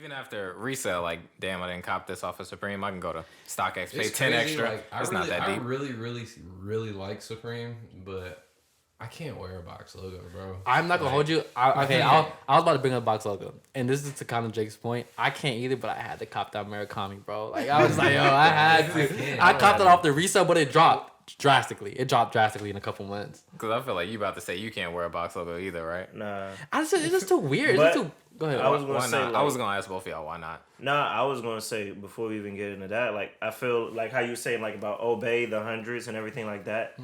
even after resale, like, damn, I didn't cop this off of Supreme. I can go to StockX, pay It's 10 crazy, extra. like, It's not that deep. I really like Supreme, but I can't wear a box logo, bro. I'm not gonna hold you. I was about to bring up box logo, and this is to kind of Jake's point. I can't either, but I had to cop that Murakami, bro. Like I was like, yo, I had to. I copped it off the resale, but it dropped drastically. It dropped drastically in a couple months. Because I feel like you about to say you can't wear a box logo either, right? Nah. It's just too weird. It's But just too. Go ahead. I was gonna Why say, not? like, I was going to ask both of y'all, why not? Nah, I was gonna say before we even get into that, like I feel like how you saying like about Obey, the hundreds and everything like that.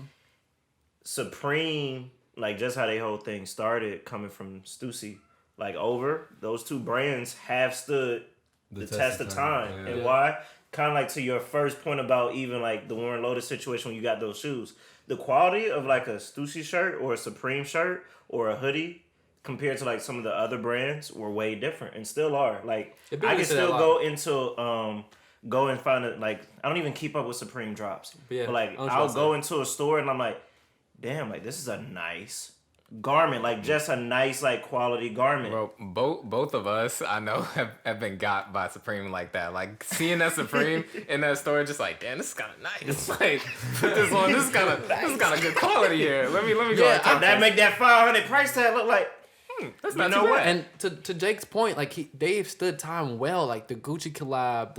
Supreme, like just how they whole thing started coming from Stussy, like over those two brands have stood the test of time. Yeah. And why? Kind of like to your first point about even like the Warren Lotus situation when you got those shoes, the quality of like a Stussy shirt or a Supreme shirt or a hoodie compared to like some of the other brands were way different and still are. Like I can still go and find it. Like I don't even keep up with Supreme drops, Yeah, but like I'll go into a store and I'm like, damn, like this is a nice garment, like just a nice like quality garment. Bro, both of us I know have been got by Supreme like that. Like seeing that Supreme in that store, just like, damn, this is kind of nice. Like put this on, this is kind of good quality here. Let me go. Yeah, that make that $500 price tag look like. That's not You know too what? bad. And to Jake's point, like they've stood time well. Like the Gucci collab,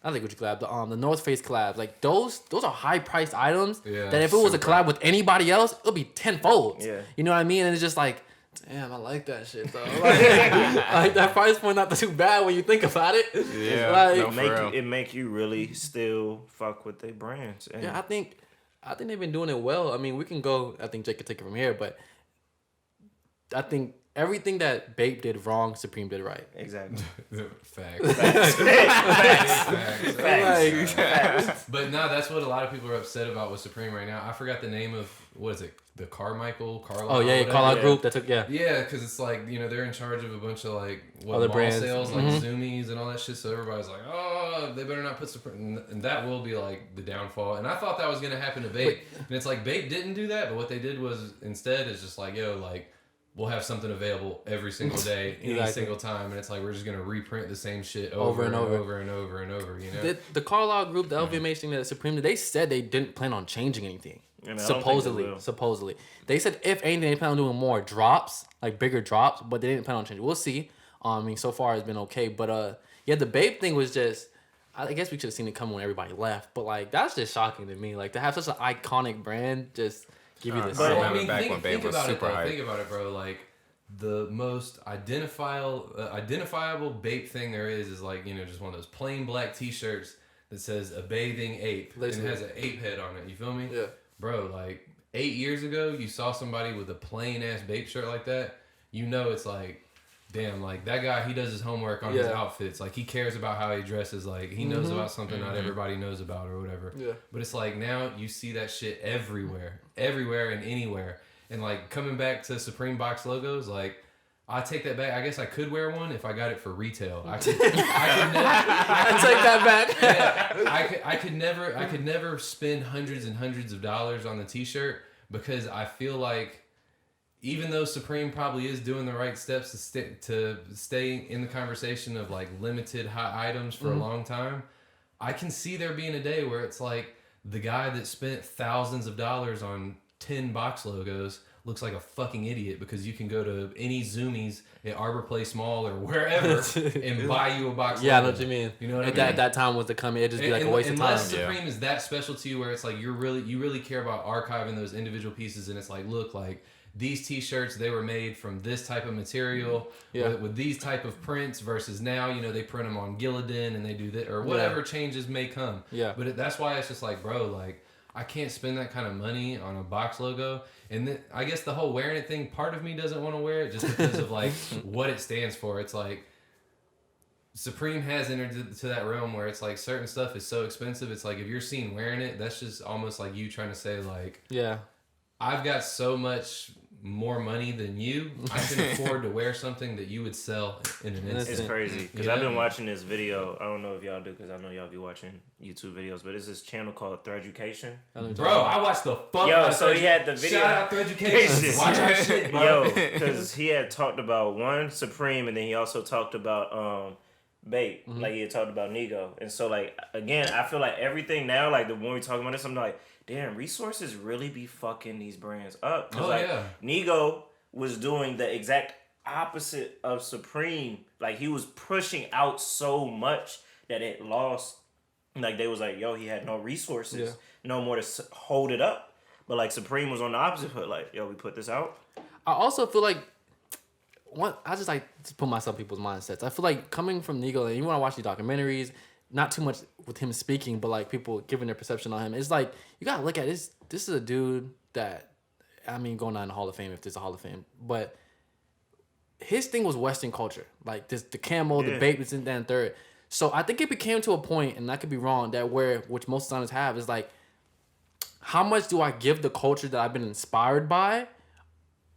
I think Gucci collab, the North Face collabs, like those are high priced items Yeah, that if it was a super. collab with anybody else, it'll be tenfold. Yeah. You know what I mean? And it's just like, damn, I like that shit though. Like that price point not too bad when you think about it. Yeah, Like, no, for real. It make you really still fuck with their brands. And yeah, I think they've been doing it well. I mean, we can go. I think Jake could take it from here, but I think everything that Bape did wrong, Supreme did right. exactly. Facts. Facts. But no, that's what a lot of people are upset about with Supreme right now. I forgot the name of, what is it? The Carlisle? Oh yeah, Carlisle Yeah. Group. That took Yeah, because it's like, they're in charge of a bunch of like Other mall brands. sales, like Zoomies and all that shit. So everybody's like, oh, they better not put Supreme, and that will be like the downfall. And I thought that was gonna happen to Bape, and it's like Bape didn't do that, but what they did was instead is just like, yo, like we'll have something available every single day, any Exactly. single time, and it's like we're just gonna reprint the same shit over and over. The Carlisle Group, the LVMH thing that Supreme, they said they didn't plan on changing anything. I mean, I don't think they will. Supposedly, they said if anything, they plan on doing more drops, like bigger drops, but they didn't plan on changing. We'll see. I mean, so far it's been okay, but yeah, the Bape thing was just. I guess we should have seen it come when everybody left, but like that's just shocking to me. Like to have such an iconic brand, just give you this. But, I I remember mean, back when Bape was super hype. Think about it, bro. Like the most identifiable Bape thing there is like just one of those plain black T-shirts that says "a bathing ape" and it has an ape head on it. You feel me? Yeah. Bro, like 8 years ago, you saw somebody with a plain ass Bape shirt like that. It's like, damn, like that guy, he does his homework on his outfits. Like he cares about how he dresses. Like he knows about something not everybody knows about or whatever. Yeah. But it's like now you see that shit everywhere and anywhere. And like coming back to Supreme box logos, like I take that back. I guess I could wear one if I got it for retail. I could never, I take that back. yeah, I could never spend hundreds and hundreds of dollars on the T-shirt because I feel like even though Supreme probably is doing the right steps to stay in the conversation of like limited hot items for a long time, I can see there being a day where it's like the guy that spent thousands of dollars on 10 box logos looks like a fucking idiot because you can go to any Zoomies at Arbor Place Mall or wherever and buy you a box Yeah, I logo. know what you mean. You know what I mean? That time was to come in, it'd just be like a waste of time. Unless Supreme is that special to you where it's like you really care about archiving those individual pieces and it's like, look, like these T-shirts, they were made from this type of material with these type of prints versus now, they print them on Gillidan and they do that or whatever changes may come. Yeah. But that's why it's just like, bro, like I can't spend that kind of money on a box logo. And then I guess the whole wearing it thing, part of me doesn't want to wear it just because of like what it stands for. It's like Supreme has entered to that realm where it's like certain stuff is so expensive. It's like if you're seen wearing it, that's just almost like you trying to say like, Yeah. I've got so much more money than you, I can afford to wear something that you would sell in an instant. It's crazy because I've been watching this video. I don't know if y'all do because I know y'all be watching YouTube videos, but it's this channel called Threaducation. Bro, I watched the fuck. Yo, so he had the video. Shout out Threaducation. Watch our shit, bro. Yo, because he had talked about one Supreme, and then he also talked about Bape. Like he had talked about Nego, and so like again, I feel like everything now, like the when we talking about this, I'm like, damn, resources really be fucking these brands up. Oh like, yeah. Nego was doing the exact opposite of Supreme. Like he was pushing out so much that it lost. Like they was like, yo, he had no resources, no more to hold it up. But like Supreme was on the opposite foot. Like, yo, we put this out. I also feel like I just like to put myself in people's mindsets. I feel like coming from Nego, and you want to watch these documentaries, not too much with him speaking, but like people giving their perception on him. It's like you gotta look at this. This is a dude that, I mean, going on in the Hall of Fame if there's a Hall of Fame, but his thing was Western culture, like this, the camo, the Bape, this and that and third. So I think it became to a point, and I could be wrong, that which most designers have is like, how much do I give the culture that I've been inspired by,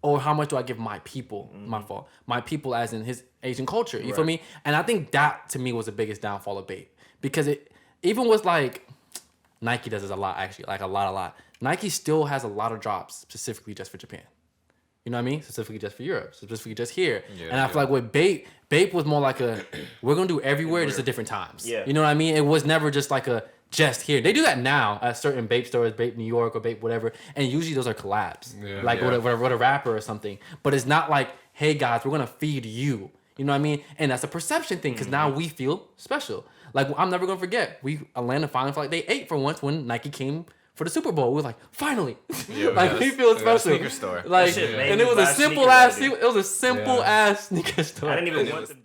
or how much do I give my people? My people as in his Asian culture. You feel me? And I think that to me was the biggest downfall of Bape, because it even was like Nike does this a lot actually, like a lot. Nike still has a lot of drops specifically just for Japan. You know what I mean? Specifically just for Europe, specifically just here. Yeah, and I feel like with Bape was more like we're gonna do everywhere, just at different times. Yeah. You know what I mean? It was never just like just here. They do that now at certain Bape stores, Bape New York or Bape whatever, and usually those are collabs, with a rapper or something. But it's not like, hey guys, we're gonna feed you. You know what I mean? And that's a perception thing, because now we feel special. Like I'm never gonna forget, Atlanta finally felt like they ate for once when Nike came for the Super Bowl. We were like, finally, like we feel special. Sneaker store, like, and it was a simple ass sneaker store. I didn't even want them.